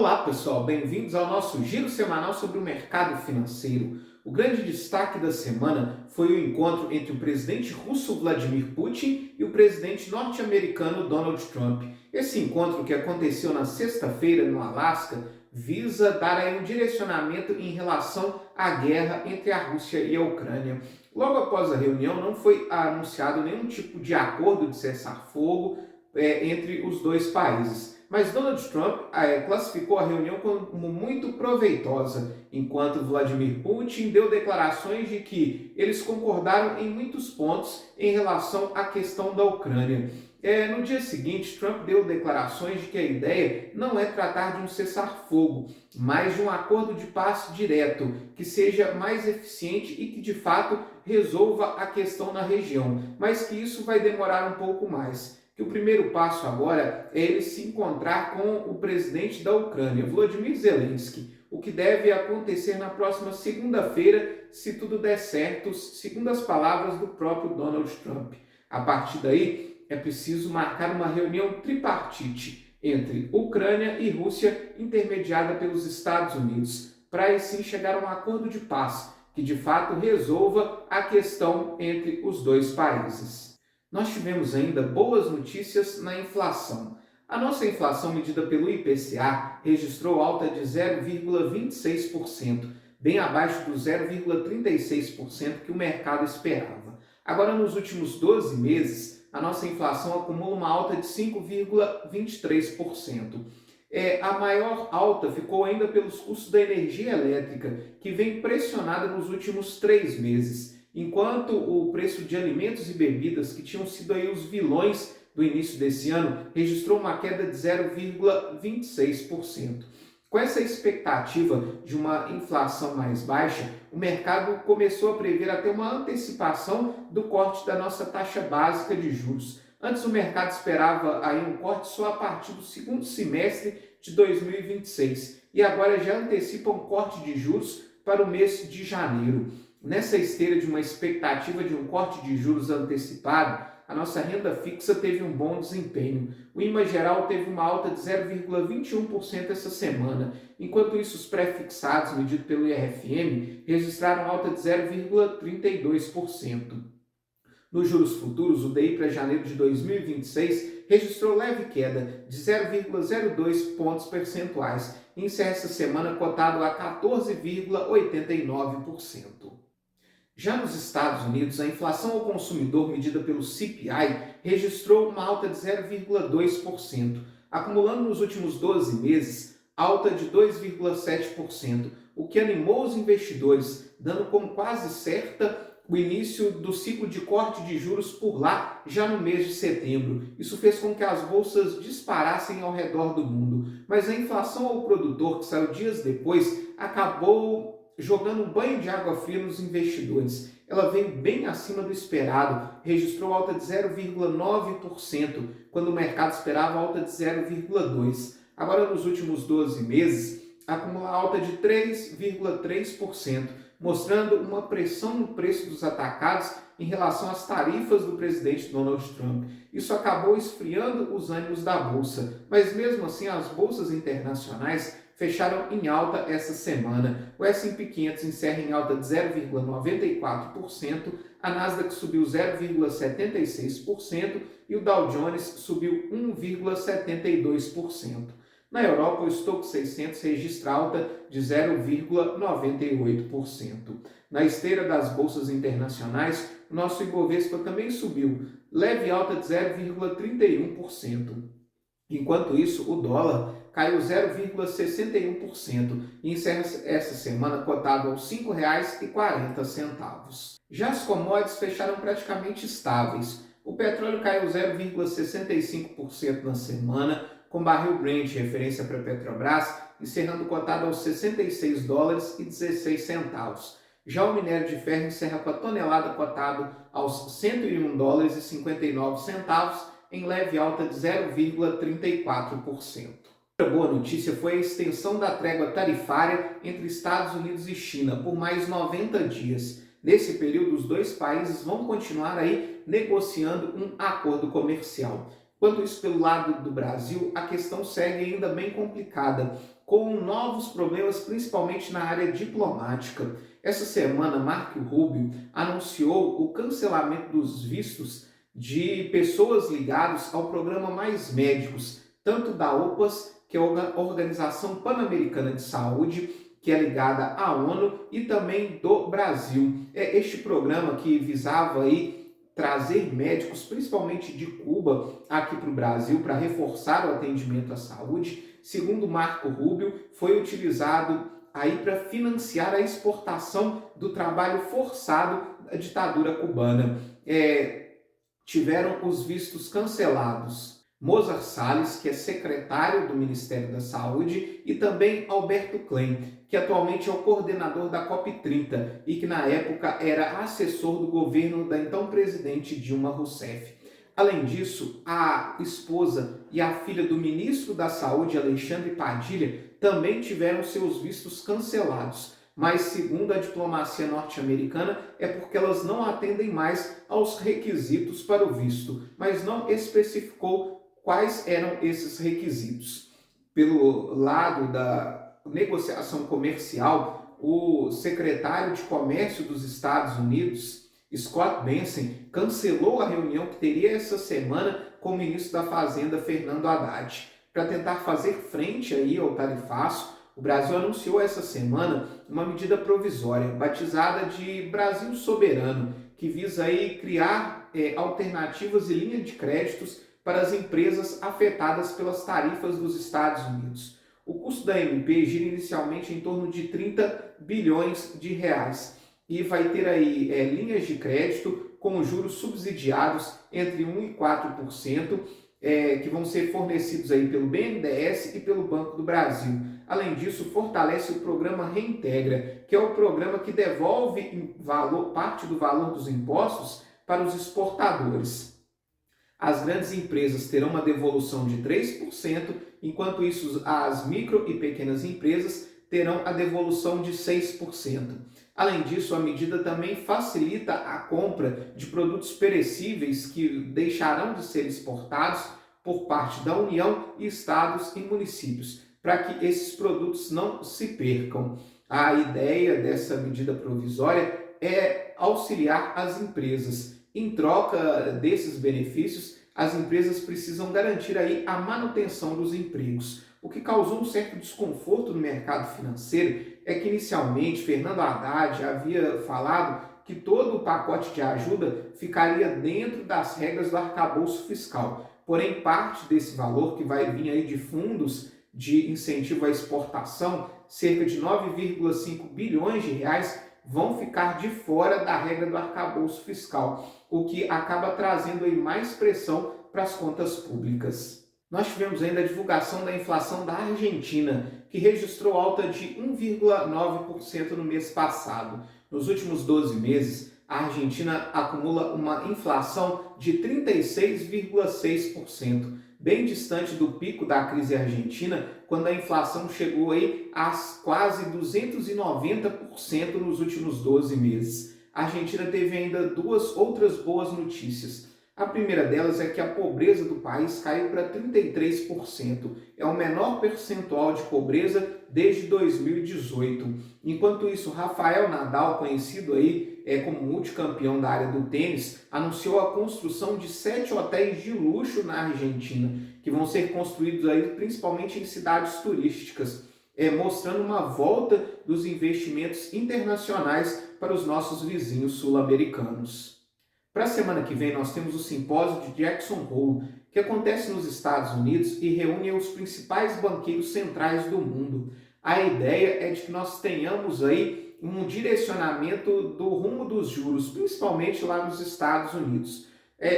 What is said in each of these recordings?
Olá, pessoal, bem-vindos ao nosso giro semanal sobre o mercado financeiro. O grande destaque da semana foi o encontro entre o presidente russo Vladimir Putin e o presidente norte-americano Donald Trump. Esse encontro, que aconteceu na sexta-feira no Alasca, visa dar aí um direcionamento em relação à guerra entre a Rússia e a Ucrânia. Logo após a reunião, não foi anunciado nenhum tipo de acordo de cessar-fogo entre os dois países. Mas Donald Trump classificou a reunião como muito proveitosa, enquanto Vladimir Putin deu declarações de que eles concordaram em muitos pontos em relação à questão da Ucrânia. No dia seguinte, Trump deu declarações de que a ideia não é tratar de um cessar-fogo, mas de um acordo de paz direto, que seja mais eficiente e que de fato resolva a questão na região, mas que isso vai demorar um pouco mais. Que o primeiro passo agora é ele se encontrar com o presidente da Ucrânia, Volodymyr Zelensky, o que deve acontecer na próxima segunda-feira, se tudo der certo, segundo as palavras do próprio Donald Trump. A partir daí, é preciso marcar uma reunião tripartite entre Ucrânia e Rússia, intermediada pelos Estados Unidos, para aí sim chegar a um acordo de paz, que de fato resolva a questão entre os dois países. Nós tivemos ainda boas notícias na inflação. A nossa inflação medida pelo IPCA registrou alta de 0,26%, bem abaixo do 0,36% que o mercado esperava. Agora, nos últimos 12 meses, a nossa inflação acumula uma alta de 5,23%. A maior alta ficou ainda pelos custos da energia elétrica, que vem pressionada nos últimos 3 meses. Enquanto o preço de alimentos e bebidas, que tinham sido aí os vilões do início desse ano, registrou uma queda de 0,26%. Com essa expectativa de uma inflação mais baixa, o mercado começou a prever até uma antecipação do corte da nossa taxa básica de juros. Antes o mercado esperava aí um corte só a partir do segundo semestre de 2026 e agora já antecipa um corte de juros para o mês de janeiro. Nessa esteira de uma expectativa de um corte de juros antecipado, a nossa renda fixa teve um bom desempenho. O IMA geral teve uma alta de 0,21% essa semana, enquanto isso os pré-fixados, medido pelo IRFM, registraram alta de 0,32%. Nos juros futuros, o DI para janeiro de 2026 registrou leve queda de 0,02 pontos percentuais e encerra essa semana cotado a 14,89%. Já nos Estados Unidos, a inflação ao consumidor medida pelo CPI registrou uma alta de 0,2%, acumulando nos últimos 12 meses alta de 2,7%, o que animou os investidores, dando como quase certa o início do ciclo de corte de juros por lá, já no mês de setembro. Isso fez com que as bolsas disparassem ao redor do mundo, mas a inflação ao produtor, que saiu dias depois, acabou jogando um banho de água fria nos investidores. Ela veio bem acima do esperado, registrou alta de 0,9%, quando o mercado esperava alta de 0,2%. Agora, nos últimos 12 meses, acumula alta de 3,3%, mostrando uma pressão no preço dos atacados em relação às tarifas do presidente Donald Trump. Isso acabou esfriando os ânimos da bolsa, mas mesmo assim as bolsas internacionais fecharam em alta essa semana. O S&P 500 encerra em alta de 0,94%, a Nasdaq subiu 0,76% e o Dow Jones subiu 1,72%. Na Europa, o Stoxx 600 registra alta de 0,98%. Na esteira das bolsas internacionais, o nosso Ibovespa também subiu, leve alta de 0,31%. Enquanto isso, o dólar caiu 0,61% e encerra essa semana cotado aos R$ 5,40. Já as commodities fecharam praticamente estáveis. O petróleo caiu 0,65% na semana, com barril Brent, referência para a Petrobras, encerrando cotado aos $66,16. Já o minério de ferro encerra com a tonelada cotado aos $101,59, em leve alta de 0,34%. Outra boa notícia foi a extensão da trégua tarifária entre Estados Unidos e China por mais 90 dias. Nesse período, os dois países vão continuar aí negociando um acordo comercial. Enquanto isso, pelo lado do Brasil, a questão segue ainda bem complicada, com novos problemas, principalmente na área diplomática. Essa semana, Marco Rubio anunciou o cancelamento dos vistos de pessoas ligadas ao programa Mais Médicos, tanto da OPAS, que é a Organização Pan-Americana de Saúde, que é ligada à ONU, e também do Brasil. É este programa que visava aí trazer médicos, principalmente de Cuba, aqui para o Brasil, para reforçar o atendimento à saúde, segundo Marco Rubio, foi utilizado aí para financiar a exportação do trabalho forçado da ditadura cubana. Tiveram os vistos cancelados Mozart Salles, que é secretário do Ministério da Saúde, e também Alberto Klein, que atualmente é o coordenador da COP30 e que na época era assessor do governo da então presidente Dilma Rousseff. Além disso, a esposa e a filha do ministro da Saúde, Alexandre Padilha, também tiveram seus vistos cancelados. Mas, segundo a diplomacia norte-americana, é porque elas não atendem mais aos requisitos para o visto, mas não especificou quais eram esses requisitos. Pelo lado da negociação comercial, o secretário de Comércio dos Estados Unidos, Scott Bessent, cancelou a reunião que teria essa semana com o ministro da Fazenda, Fernando Haddad. Para tentar fazer frente aí ao tarifaço, o Brasil anunciou essa semana uma medida provisória, batizada de Brasil Soberano, que visa aí criar alternativas e linhas de créditos para as empresas afetadas pelas tarifas dos Estados Unidos. O custo da MP gira inicialmente em torno de 30 bilhões de reais e vai ter aí linhas de crédito com juros subsidiados entre 1% e 4%, que vão ser fornecidos aí pelo BNDES e pelo Banco do Brasil. Além disso, fortalece o programa Reintegra, que é o programa que devolve parte do valor dos impostos para os exportadores. As grandes empresas terão uma devolução de 3%, enquanto isso as micro e pequenas empresas terão a devolução de 6%. Além disso, a medida também facilita a compra de produtos perecíveis que deixarão de ser exportados por parte da União, estados e municípios, para que esses produtos não se percam. A ideia dessa medida provisória é auxiliar as empresas. Em troca desses benefícios, as empresas precisam garantir aí a manutenção dos empregos. O que causou um certo desconforto no mercado financeiro é que inicialmente Fernando Haddad havia falado que todo o pacote de ajuda ficaria dentro das regras do arcabouço fiscal. Porém, parte desse valor que vai vir aí de fundos de incentivo à exportação, cerca de 9,5 bilhões de reais, vão ficar de fora da regra do arcabouço fiscal, o que acaba trazendo aí mais pressão para as contas públicas. Nós tivemos ainda a divulgação da inflação da Argentina, que registrou alta de 1,9% no mês passado. Nos últimos 12 meses, a Argentina acumula uma inflação de 36,6%, bem distante do pico da crise argentina, quando a inflação chegou aí a quase 290% nos últimos 12 meses. A Argentina teve ainda duas outras boas notícias. A primeira delas é que a pobreza do país caiu para 33%. É o menor percentual de pobreza desde 2018. Enquanto isso, Rafael Nadal, conhecido aí como multicampeão da área do tênis, anunciou a construção de 7 hotéis de luxo na Argentina, que vão ser construídos aí principalmente em cidades turísticas, mostrando uma volta dos investimentos internacionais para os nossos vizinhos sul-americanos. Para a semana que vem, nós temos o simpósio de Jackson Hole, que acontece nos Estados Unidos e reúne os principais banqueiros centrais do mundo. A ideia é de que nós tenhamos aí um direcionamento do rumo dos juros, principalmente lá nos Estados Unidos.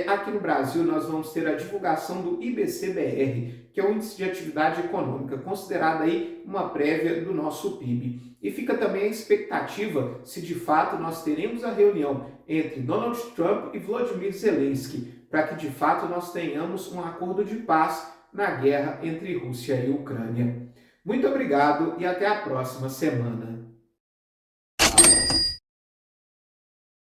Aqui no Brasil, nós vamos ter a divulgação do IBC-BR, que é o Índice de Atividade Econômica, considerado aí uma prévia do nosso PIB. E fica também a expectativa se de fato nós teremos a reunião entre Donald Trump e Volodymyr Zelensky, para que de fato nós tenhamos um acordo de paz na guerra entre Rússia e Ucrânia. Muito obrigado e até a próxima semana.